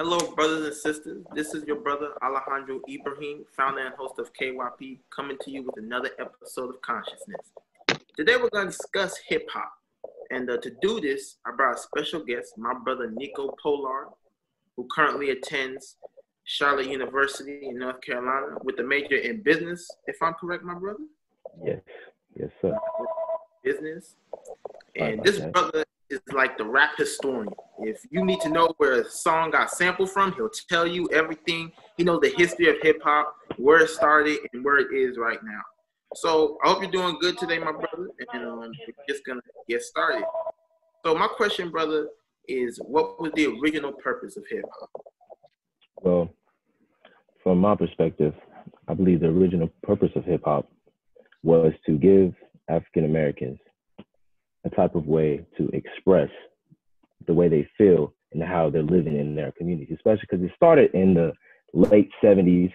Hello, brothers and sisters. This is your brother Alejandro Ibrahim, founder and host of KYP, coming to you with another episode of Consciousness. Today, we're going to discuss hip hop. And to do this, I brought a special guest, my brother Neiko Pollard, who currently attends Charlotte University in North Carolina with a major in business, if I'm correct, my brother? Yes, sir. Business. And this brother is like the rap historian. If you need to know where a song got sampled from, he'll tell you everything. He knows the history of hip hop, where it started, and where it is right now. So I hope you're doing good today, my brother. And we're just gonna get started. So my question, brother, is what was the original purpose of hip hop? Well, from my perspective, I believe the original purpose of hip hop was to give African Americans a type of way to express the way they feel and how they're living in their community, especially because it started in the late 70s,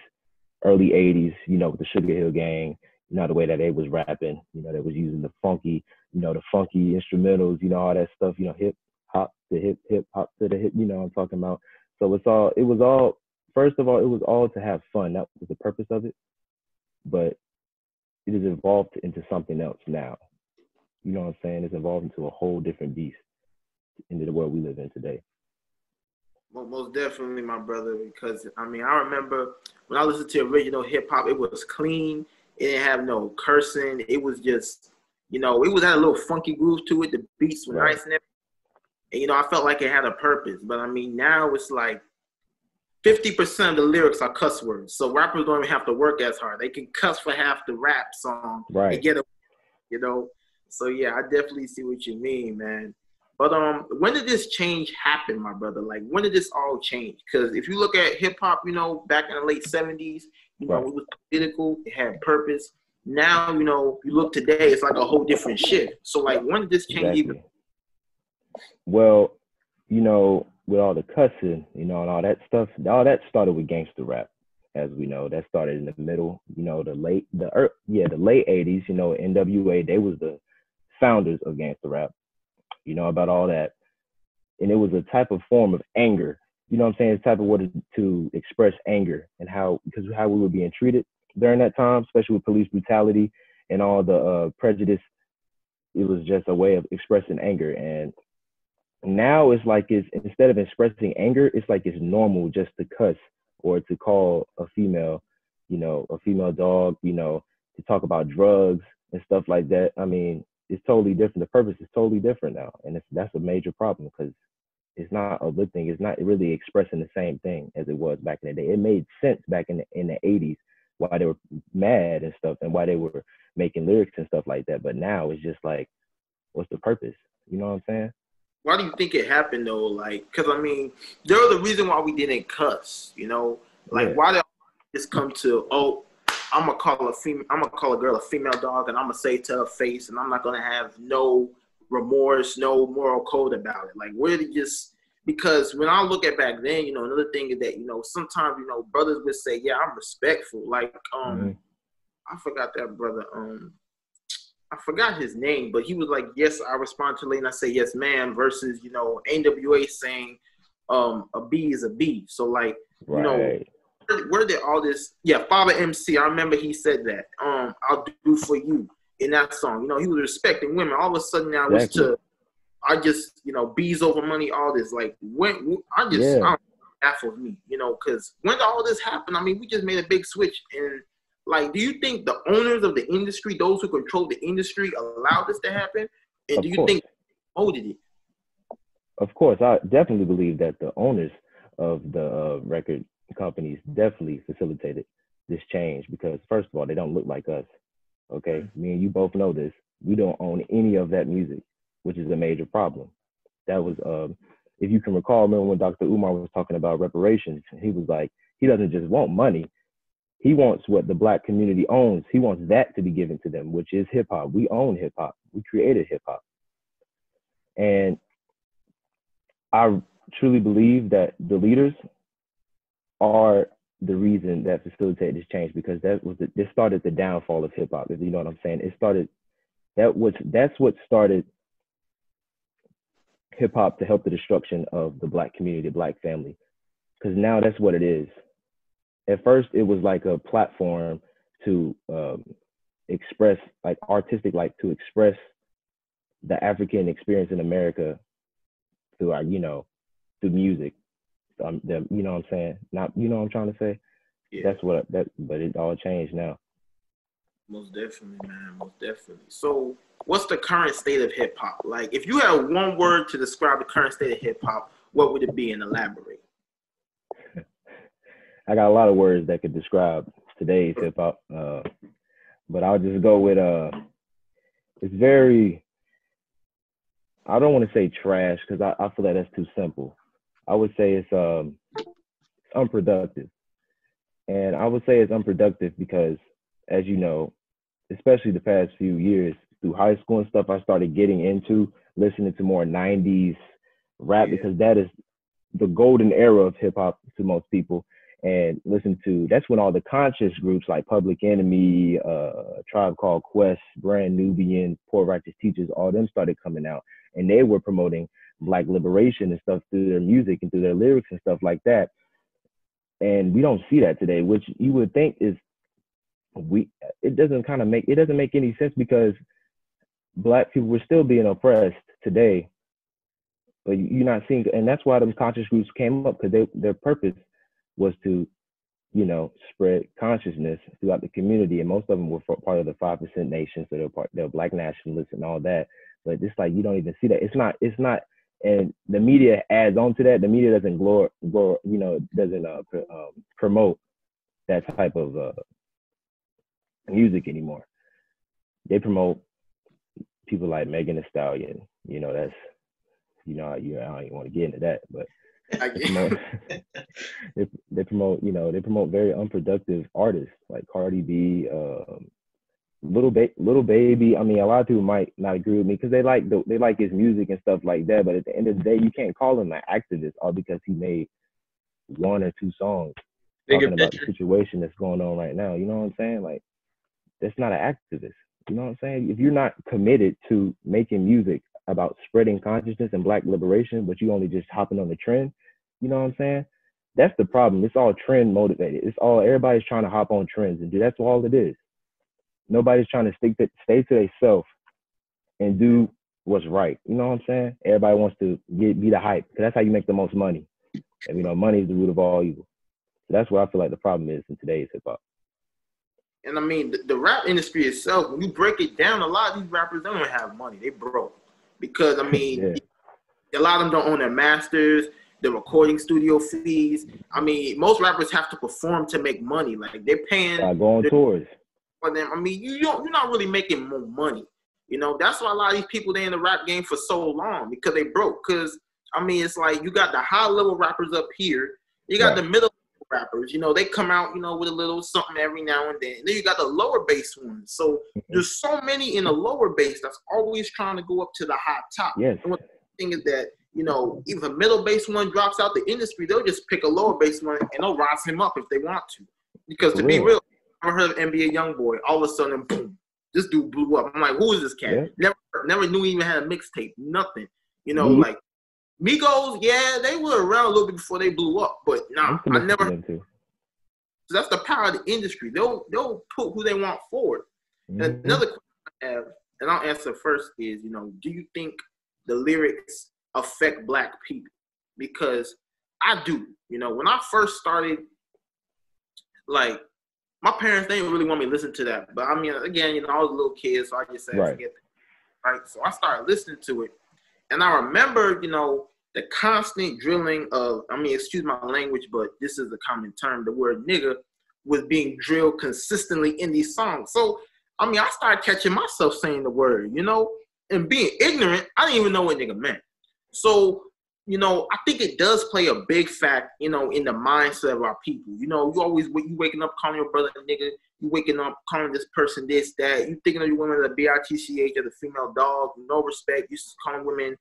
early 80s, with the Sugar Hill Gang, the way that they was rapping, they was using the funky, the funky instrumentals, all that stuff, hip hop to hip hop to the hip, I'm talking about. So first of all, it was all to have fun. That was the purpose of it. But it has evolved into something else now. You know what I'm saying? It's evolved into a whole different beast into the world we live in today. Well, most definitely, my brother, because, I remember when I listened to original hip-hop, it was clean. It didn't have no cursing. It was just, it was had a little funky groove to it. The beats were nice and everything. And, I felt like it had a purpose. But, now it's like 50% of the lyrics are cuss words. So rappers don't even have to work as hard. They can cuss for half the rap song and get it, So, yeah, I definitely see what you mean, man. But when did this change happen, my brother? Like, when did this all change? Because if you look at hip-hop, back in the late 70s, it was political. It had purpose. Now, you look today, it's like a whole different shift. So, like, when did this change even? Well, with all the cussing, and all that stuff, all that started with gangster rap, as we know. That started in the middle, the late 80s, NWA, they was the founders of gangster rap, about all that. And it was a type of form of anger, what I'm saying? It's a type of way to express anger and how we were being treated during that time, especially with police brutality and all the prejudice. It was just a way of expressing anger. And now instead of expressing anger, it's like it's normal just to cuss or to call a female, a female dog, to talk about drugs and stuff like that. It's totally different. The purpose is totally different now. And that's a major problem because it's not a good thing. It's not really expressing the same thing as it was back in the day. It made sense back in the 80s why they were mad and stuff and why they were making lyrics and stuff like that. But now it's just like, what's the purpose? You know what I'm saying? Why do you think it happened though? Like, because there was a reason why we didn't cuss. Why did this come to? I'm gonna call a girl a female dog, and I'm gonna say to her face, and I'm not gonna have no remorse, no moral code about it. Like, where did because when I look at back then, another thing is that sometimes brothers would say, yeah, I'm respectful. Like I forgot that brother. I forgot his name, but he was like, yes, I respond to late and I say, yes, ma'am, versus, NWA saying a B is a B. So, like, where did all this, Father MC, I remember he said that, I'll do for you in that song. He was respecting women. All of a sudden now B's over money, all this. Like, baffles me, because when did all this happen? We just made a big switch and like, do you think the owners of the industry, those who control the industry, allowed this to happen? And do you think they promoted it? Of course. I definitely believe that the owners of the record companies definitely facilitated this change because, first of all, they don't look like us. Okay? Mm-hmm. Me and you both know this. We don't own any of that music, which is a major problem. That was, if you can recall, remember when Dr. Umar was talking about reparations, he was like, he doesn't just want money. He wants what the Black community owns. He wants that to be given to them, which is hip hop. We own hip hop. We created hip hop. And I truly believe that the leaders are the reason that facilitated this change because this started the downfall of hip hop. If you know what I'm saying, that's what started hip hop to help the destruction of the Black community, the Black family. because now that's what it is. At first, it was like a platform to express, like artistic, like to express the African experience in America through our, through music. You know what I'm saying? Not, you know what I'm trying to say? Yeah. But it all changed now. Most definitely, man. Most definitely. So what's the current state of hip hop? Like, if you had one word to describe the current state of hip hop, what would it be, and elaborate? I got a lot of words that could describe today's hip hop, but I'll just go with it's very. I don't want to say trash because I feel like that's too simple. I would say it's unproductive, and I would say it's unproductive because, as you know, especially the past few years through high school and stuff, I started getting into listening to more 90s rap because that is the golden era of hip hop to most people. And that's when all the conscious groups like Public Enemy, Tribe Called Quest, Brand Nubian, Poor Righteous Teachers, all them started coming out. And they were promoting Black liberation and stuff through their music and through their lyrics and stuff like that. And we don't see that today, which you would think is it doesn't make any sense because Black people were still being oppressed today. But you're not seeing, and that's why those conscious groups came up, because their purpose was to, spread consciousness throughout the community. And most of them were part of the 5% nation, so they're Black nationalists and all that. But it's like you don't even see that. It's not, and the media adds on to that. The media doesn't promote that type of music anymore. They promote people like Megan Thee Stallion. That's, I don't even want to get into that, but they promote very unproductive artists like Cardi B, Little Baby. I mean, a lot of people might not agree with me because they like his music and stuff like that. But at the end of the day, you can't call him an activist all because he made one or two songs talking about the situation that's going on right now. You know what I'm saying? Like, that's not an activist. You know what I'm saying? If you're not committed to making music about spreading consciousness and Black liberation, but you only just hopping on the trend, you know what I'm saying? That's the problem. It's all trend motivated. Everybody's trying to hop on trends, and that's all it is. Nobody's trying to stay to themselves and do what's right. You know what I'm saying? Everybody wants to be the hype, because that's how you make the most money. And money is the root of all evil. So that's what I feel like the problem is in today's hip hop. And I mean, the rap industry itself, when you break it down, a lot of these rappers don't even have money. They broke. Because, I mean, a lot of them don't own their masters, the recording studio fees. I mean, most rappers have to perform to make money. Like, they're paying. Go on tours. For them. I mean, you're not really making more money. That's why a lot of these people, they in the rap game for so long, because they broke. Because, I mean, it's like you got the high-level rappers up here. You got the middle rappers, they come out, with a little something every now and then. And then you got the lower bass ones. So there's so many in the lower bass that's always trying to go up to the high top. Yes. And what the thing is that, if a middle bass one drops out the industry, they'll just pick a lower bass one and they'll rise him up if they want to. Because to be real, I heard of NBA Youngboy, all of a sudden, boom, this dude blew up. I'm like, who is this cat? Yeah. Never knew he even had a mixtape. Nothing. Like Migos, they were around a little bit before they blew up, but I never. So that's the power of the industry. They'll put who they want forward. And another question I have, and I'll answer first, is do you think the lyrics affect Black people? Because I do. When I first started, like, my parents, they didn't really want me to listen to that. But I mean, again, I was a little kid, so I just said, forget that. Right? So I started listening to it. And I remember, the constant drilling of, excuse my language, but this is a common term, the word nigga was being drilled consistently in these songs. So, I started catching myself saying the word, and being ignorant, I didn't even know what nigga meant. So, I think it does play a big fact, in the mindset of our people. You waking up calling your brother a nigga, you waking up calling this person this, that, you thinking of your women as a B-I-T-C-H, as a female dog, no respect, you calling women,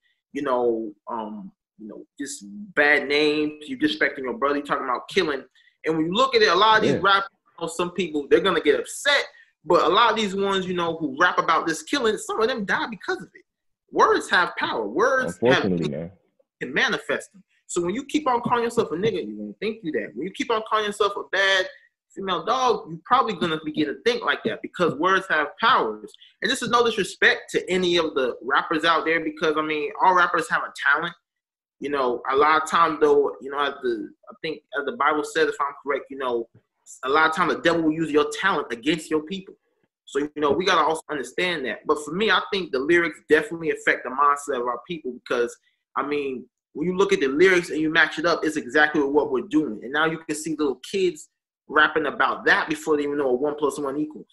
just bad names, you disrespecting your brother, you talking about killing. And when you look at it, a lot of these rappers, some people, they're going to get upset, but a lot of these ones, who rap about this killing, some of them die because of it. Words have power. Words can manifest them. So when you keep on calling yourself a nigga, you're gonna think you that. When you keep on calling yourself a bad female dog, you're probably gonna begin to think like that because words have powers. And this is no disrespect to any of the rappers out there because I mean all rappers have a talent. You know, a lot of times though, you know, I think as the Bible says, if I'm correct, you know, a lot of times the devil will use your talent against your people. So, you know, we got to also understand that. But for me, I think the lyrics definitely affect the mindset of our people because, I mean, when you look at the lyrics and you match it up, it's exactly what we're doing. And now you can see little kids rapping about that before they even know what 1 + 1 equals.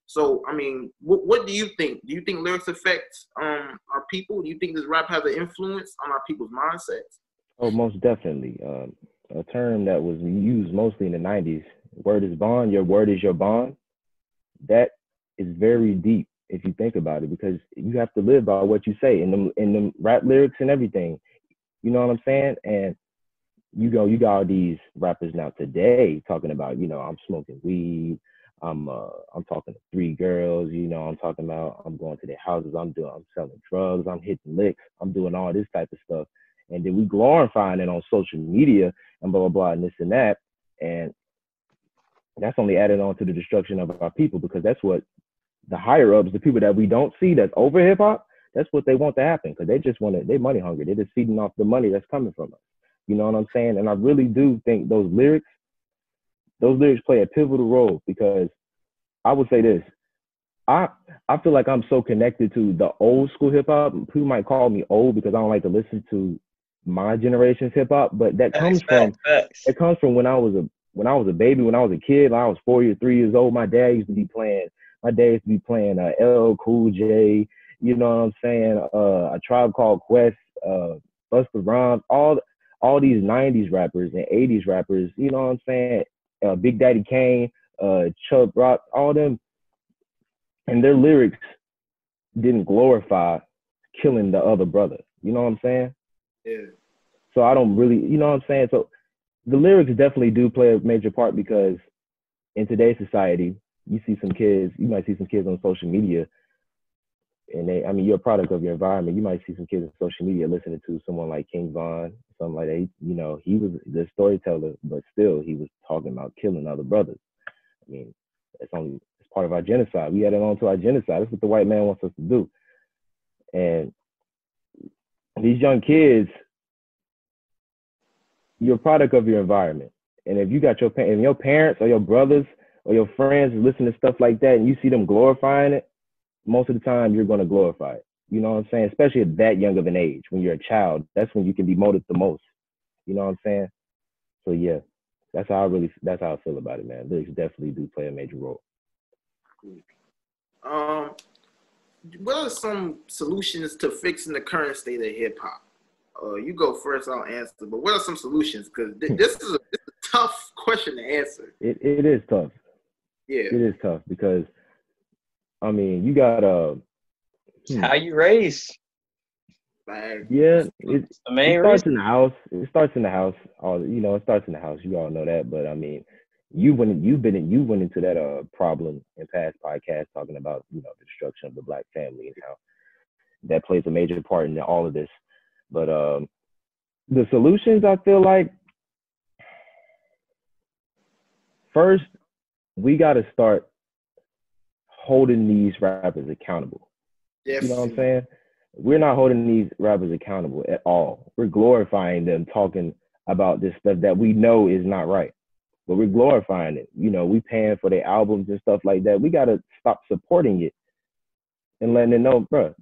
So, I mean, what do you think? Do you think lyrics affect our people? Do you think this rap has an influence on our people's mindsets? Oh, most definitely. A term that was used mostly in the 90s, word is bond, your word is your bond. That is very deep if you think about it because you have to live by what you say in them rap lyrics and everything. You know what I'm saying? And you got all these rappers now today talking about, you know, I'm smoking weed, I'm talking to 3 girls, you know, I'm talking about I'm going to their houses, I'm selling drugs, I'm hitting licks, I'm doing all this type of stuff. And then we glorifying it on social media and blah, blah, blah, and this and that. And that's only added on to the destruction of our people because that's what the higher ups, the people that we don't see that's over hip hop, that's what they want to happen because they just want to, they money hungry. They're just feeding off the money that's coming from us. You know what I'm saying? And I really do think those lyrics play a pivotal role because I would say this. I feel like I'm so connected to the old school hip hop. People might call me old because I don't like to listen to my generation's hip hop, but that comes from when I was a baby, when I was a kid, when I was 3 years old. My dad used to be playing LL Cool J. You know what I'm saying? A Tribe Called Quest, Busta Rhymes, all these 90s rappers and 80s rappers. You know what I'm saying? Big Daddy Kane, Chubb Rock, all them. And their lyrics didn't glorify killing the other brother. You know what I'm saying? Yeah. So I don't really, you know what I'm saying? So the lyrics definitely do play a major part because in today's society, you might see some kids on social media and you're a product of your environment. You might see some kids on social media listening to someone like King Von, something like that. You know, he was the storyteller, but still he was talking about killing other brothers. I mean, it's part of our genocide. We added on to our genocide. That's what the white man wants us to do. And these young kids, you're a product of your environment. And if you got your parents or your brothers or your friends listen to stuff like that and you see them glorifying it, most of the time you're going to glorify it. You know what I'm saying? Especially at that young of an age, when you're a child, that's when you can be molded the most. You know what I'm saying? So yeah, that's how I feel about it, man. Lyrics definitely do play a major role. What are some solutions to fixing the current state of hip hop? You go first, I'll answer. But what are some solutions? Because this is a tough question to answer. It is tough. Yeah, it is tough because I mean you got how you raise. Yeah, it starts in the house. It starts in the house. It starts in the house. You all know that. But I mean, you went into that problem in past podcasts talking about the destruction of the Black family and how that plays a major part in all of this. But the solutions, I feel like, first we got to start holding these rappers accountable. Yes. You know what I'm saying? We're not holding these rappers accountable at all. We're glorifying them talking about this stuff that we know is not right. But we're glorifying it. We paying for their albums and stuff like that. We got to stop supporting it and letting them know, bro,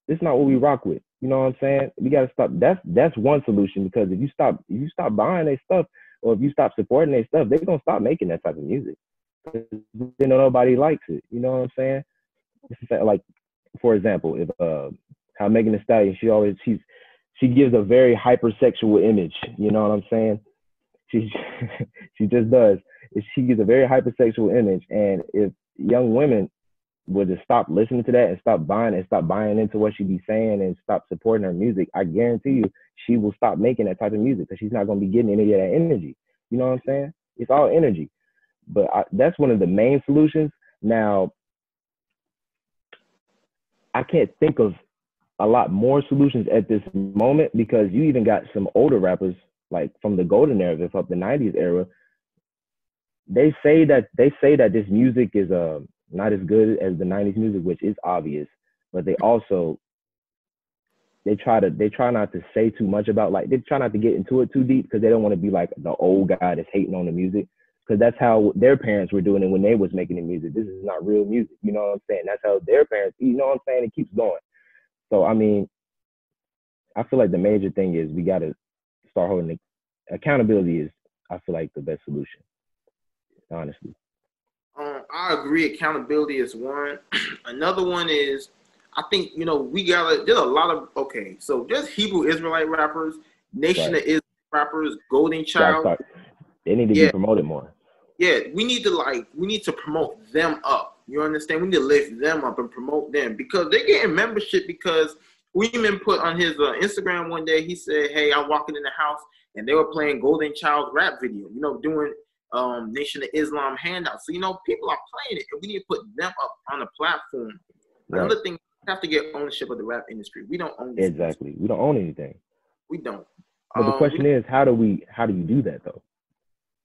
it's not what we rock with. You know what I'm saying? We got to stop. That's one solution, because if you stop buying their stuff, or if you stop supporting their stuff, they're going to stop making that type of music. Nobody likes it. You know what I'm saying? Like, for example, if how Megan Thee Stallion, she gives a very hypersexual image. You know what I'm saying? She just does. She gives a very hypersexual image, and if young women would just stop listening to that and stop buying into what she be saying and stop supporting her music, I guarantee you she will stop making that type of music, because she's not going to be getting any of that energy. You know what I'm saying? It's all energy. But that's one of the main solutions. Now, I can't think of a lot more solutions at this moment, because you even got some older rappers like from the golden era, if up the 90s era. They say that this music is not as good as the 90s music, which is obvious, but they try not to say too much about, like, they try not to get into it too deep, because they don't want to be like the old guy that's hating on the music, because that's how their parents were doing it when they was making the music. This is not real music, you know what I'm saying? That's how their parents, you know what I'm saying? It keeps going. So I mean, I feel like the major thing is we got to start holding accountability is, I feel like, the best solution, honestly. I agree. Accountability is one. Another one is, I think, there's a lot of, so there's Hebrew Israelite rappers, Nation of Islam rappers, Golden Child. They need to be promoted more. Yeah, we need to promote them up. You understand? We need to lift them up and promote them, because they're getting membership. Because Weeman put on his Instagram one day, he said, hey, I'm walking in the house and they were playing Golden Child's rap video, doing Nation of Islam handouts. So, people are playing it, and we need to put them up on the platform. Right. Another thing, we have to get ownership of the rap industry. We don't own this. Exactly. We don't own anything. We don't. But the question is, how do you do that though?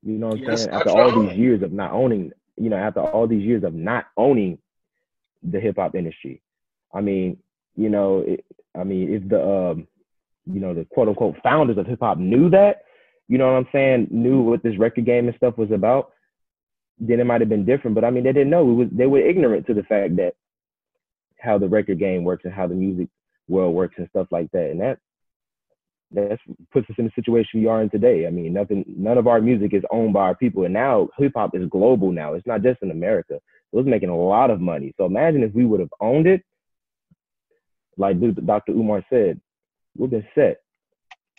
You know what I'm saying? After all these years of not owning, after all these years of not owning the hip hop industry, I mean, if the the quote unquote founders of hip hop knew that, you know what I'm saying, knew what this record game and stuff was about, then it might have been different. But I mean, they didn't know. They were ignorant to the fact that how the record game works and how the music world works and stuff like that. And that puts us in the situation we are in today. I mean, none of our music is owned by our people. And now hip hop is global now. It's not just in America. It was making a lot of money. So imagine if we would have owned it, like Dr. Umar said, we've been set.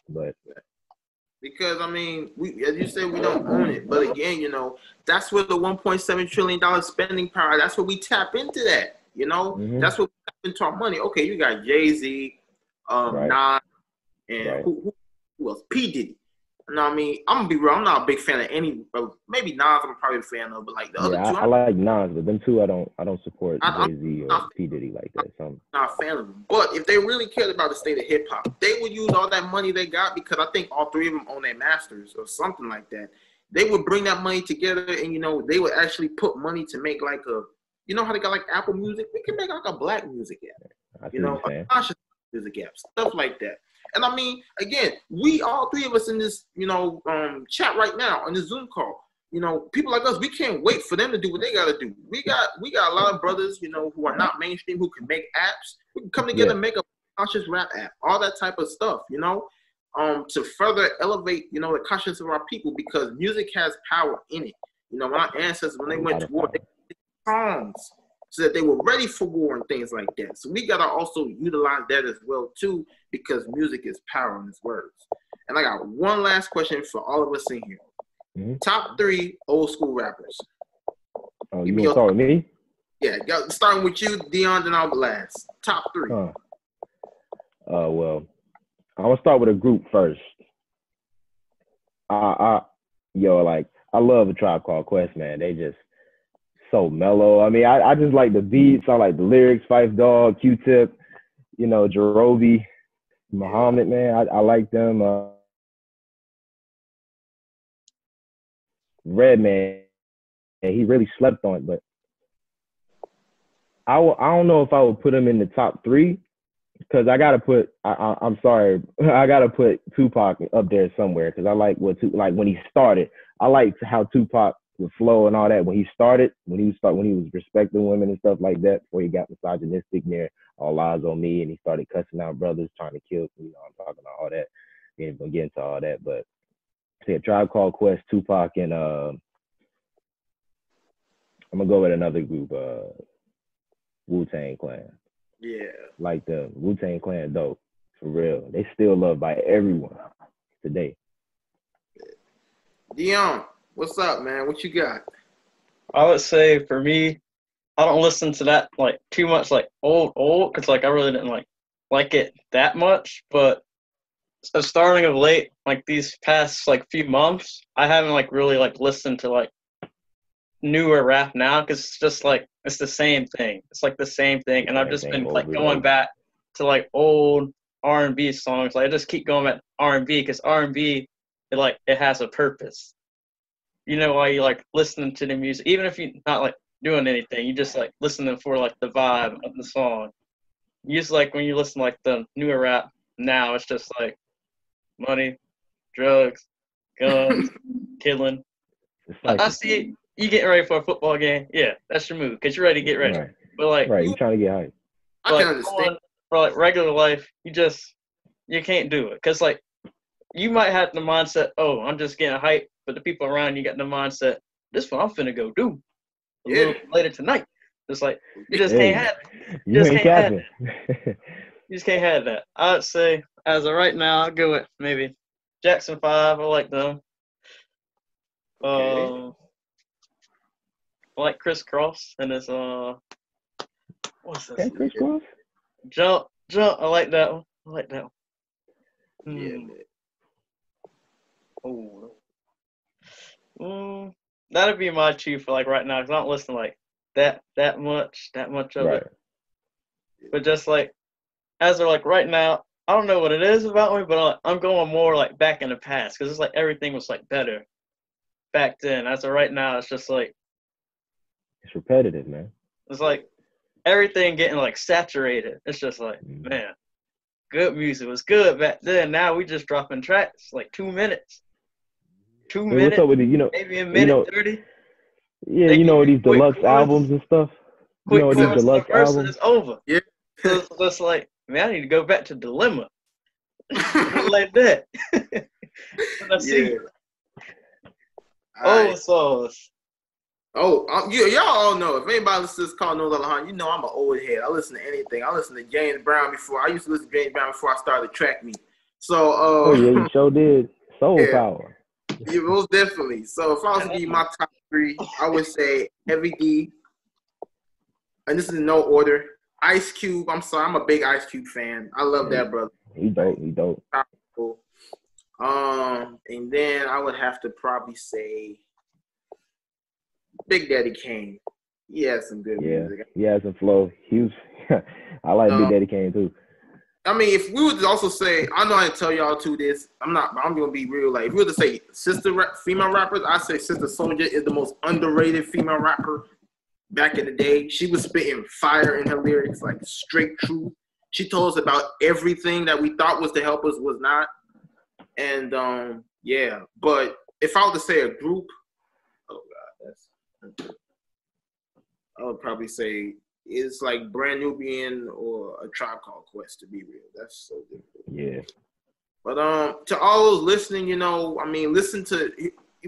But because, I mean, as you said, we don't own it. But again, that's where the $1.7 trillion spending power, that's where we tap into that. That's what we tap into our money. Okay, you got Jay-Z, Nas, and who else? P. Diddy. I mean, I'm going to be real. I'm not a big fan of any, maybe Nas I'm probably a fan of, but like the other two. I like Nas, but them two I don't support Jay-Z or P. Diddy like that. So I'm not a fan of them. But if they really cared about the state of hip hop, they would use all that money they got, because I think all three of them own their masters or something like that. They would bring that money together, and they would actually put money to make like a, how they got like Apple Music? We can make like a black music app, a conscious music app, stuff like that. And I mean, again, we all three of us in this, chat right now on this Zoom call, people like us, we can't wait for them to do what they got to do. We got a lot of brothers, who are not mainstream, who can make apps. We can come together and make a conscious rap app, all that type of stuff, to further elevate, the consciousness of our people, because music has power in it. Our ancestors, when they went to war, they did songs so that they were ready for war and things like that. So we got to also utilize that as well, too, because music is power in its words. And I got one last question for all of us in here. Mm-hmm. Top 3 old school rappers. Oh, you want to start with me? Yeah, starting with you, Deon, then I'll be last. Top 3. Well, I'm going to start with a group first. I love A Tribe Called Quest, man. They just so mellow. I mean, I just like the beats. I like the lyrics. Phife Dawg, Q-Tip, Jerobi, Muhammad, man. I like them. Redman, he really slept on it, but I don't know if I would put him in the top 3, because I gotta put. I'm sorry, I gotta put Tupac up there somewhere, because I like when he started. I liked how Tupac would flow and all that when he started, when he was respecting women and stuff like that, before he got misogynistic near All Eyes on Me, and he started cussing out brothers, trying to kill. I'm talking about all that. We ain't gonna get into all that, but yeah, Tribe Called Quest, Tupac, and I'm gonna go with another group, Wu-Tang Clan. Yeah. Like the Wu-Tang Clan, dope, for real. They still loved by everyone today. Deon, what's up, man? What you got? I would say for me, I don't listen to that like too much, like old, because like I really didn't like it that much. But so starting of late, like these past like few months, I haven't like really like listened to like newer rap now, because it's just like it's the same thing. It's like the same thing, and I've just been like going back to like old R&B songs. Like I just keep going back to R&B because R&B, it has a purpose. You know why you like listening to the music, even if you're not like doing anything, you just like listening for like the vibe of the song. You just like when you listen to like the newer rap now, it's just like money, drugs, guns, killing. Like, I see you getting ready for a football game. Yeah, that's your move because you're ready to get ready. Right. But like, you're trying to get hyped. I can understand. For like regular life, you can't do it because like you might have the mindset, oh, I'm just getting hyped, but the people around you got the mindset, this one I'm finna go do a little later tonight. It's like you just can't have it. You ain't capping. You just can't have that. I'd say as of right now, I'll go with maybe Jackson 5. I like them. I like Chris Cross and his what's this? Chris Cross? Jump. I like that one. Yeah, man. That'd be my two for like right now because I don't listen to like that much of it. But just like as of like right now, I don't know what it is about me, but I'm going more like back in the past because it's like everything was like better back then. As of right now, it's just like it's repetitive, man. It's like everything getting like saturated. It's just like, man, good music was good back then. Now we just dropping tracks like 2 minutes. 2 minutes. What's up with it? Maybe a minute 30. Yeah, these deluxe albums and stuff. These deluxe albums. It's over. Yeah. It's just like, man, I need to go back to Dilemma. Like that. Yeah. Sauce. Y'all all know. If anybody listens to this call knows Alejandro, you know I'm an old head. I listen to anything. I listen to James Brown before. I used to listen to James Brown before I started track meet. So, you sure did. Soul Power. Yeah, most definitely. So if I was to give you my top 3, I would say Heavy D, and this is in no order. Ice Cube. I'm sorry, I'm a big Ice Cube fan. I love that brother. He dope. Cool. And then I would have to probably say Big Daddy Kane. He has some good music. He has some flow. I like Big Daddy Kane too. I mean, if we would also say, I know I didn't tell y'all too this. I'm gonna be real. Like, if we were to say female rappers, I say Sister Soldier is the most underrated female rapper back in the day. She was spitting fire in her lyrics, like straight truth. She told us about everything that we thought was to help us was not. And but if I were to say a group, I would probably say it's like Brand Nubian or A Tribe Called Quest, to be real. That's so difficult. Yeah. But to all those listening, listen to,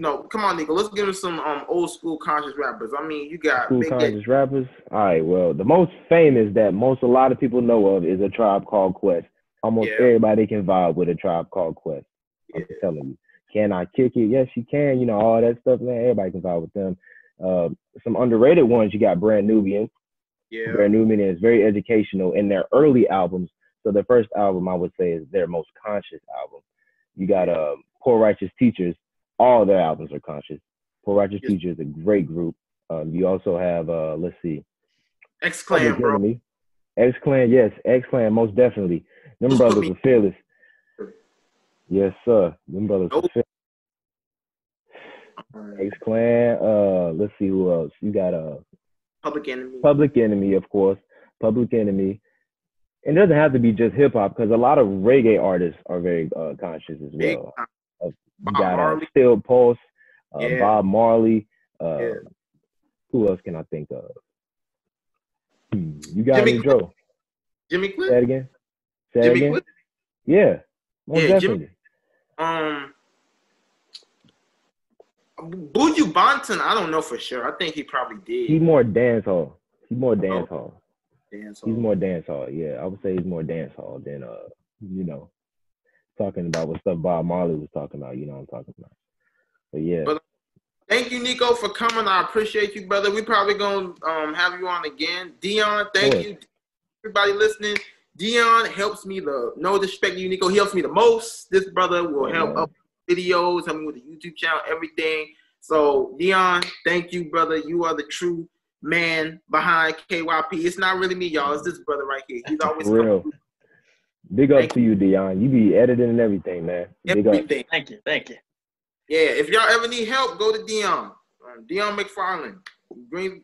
come on, Neiko, let's give them some old school conscious rappers. I mean, you got cool conscious rappers. All right, well, the most famous that a lot of people know of is A Tribe Called Quest. Almost everybody can vibe with A Tribe Called Quest. I'm telling you. Can I kick it? Yes, you can. All that stuff, man. Everybody can vibe with them. Some underrated ones, you got Brand Nubian. Yeah. Brand Nubian is very educational in their early albums. So the first album, I would say, is their most conscious album. You got Poor Righteous Teachers. All their albums are conscious. Poor Righteous Teachers is a great group. You also have, let's see. X-Clan, bro. X-Clan, yes. X-Clan, most definitely. Them brothers are fearless. Yes, sir. Them brothers are fearless. X-Clan, let's see who else. You got Public Enemy, of course. Public Enemy. It doesn't have to be just hip-hop because a lot of reggae artists are very conscious as well. You got Still Pulse, Bob Marley. Who else can I think of? You got any, Joe? Jimmy Cliff? Say that again. Jimmy Cliff? Yeah. Most definitely. Buju Banton, I don't know for sure. I think he probably did. He's more dancehall. He's more dancehall. He's more dancehall. Yeah, I would say he's more dancehall than talking about what stuff Bob Marley was talking about. You know what I'm talking about. But yeah. But thank you, Neiko, for coming. I appreciate you, brother. We probably gonna have you on again. Deon, thank you. Everybody listening. Deon helps me no disrespect to you, Neiko. He helps me the most. This brother will help up videos, help me with the YouTube channel, everything. So Deon, thank you, brother. You are the true man behind KYP. It's not really me, y'all. It's this brother right here. He's always real. Big up to you, Deon. You be editing and everything, man. Big everything. up. Thank you. Yeah, if y'all ever need help, go to Deon. Deon McFarland.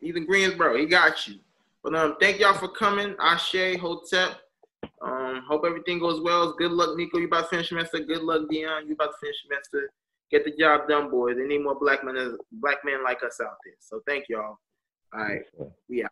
He's in Greensboro. He got you. But thank y'all for coming. Ashe, Hotep. Hope everything goes well. Good luck, Neiko. You about to finish semester. Good luck, Deon. You about to finish semester. Get the job done, boys. They need more black men like us out there. So thank y'all. All right. We out.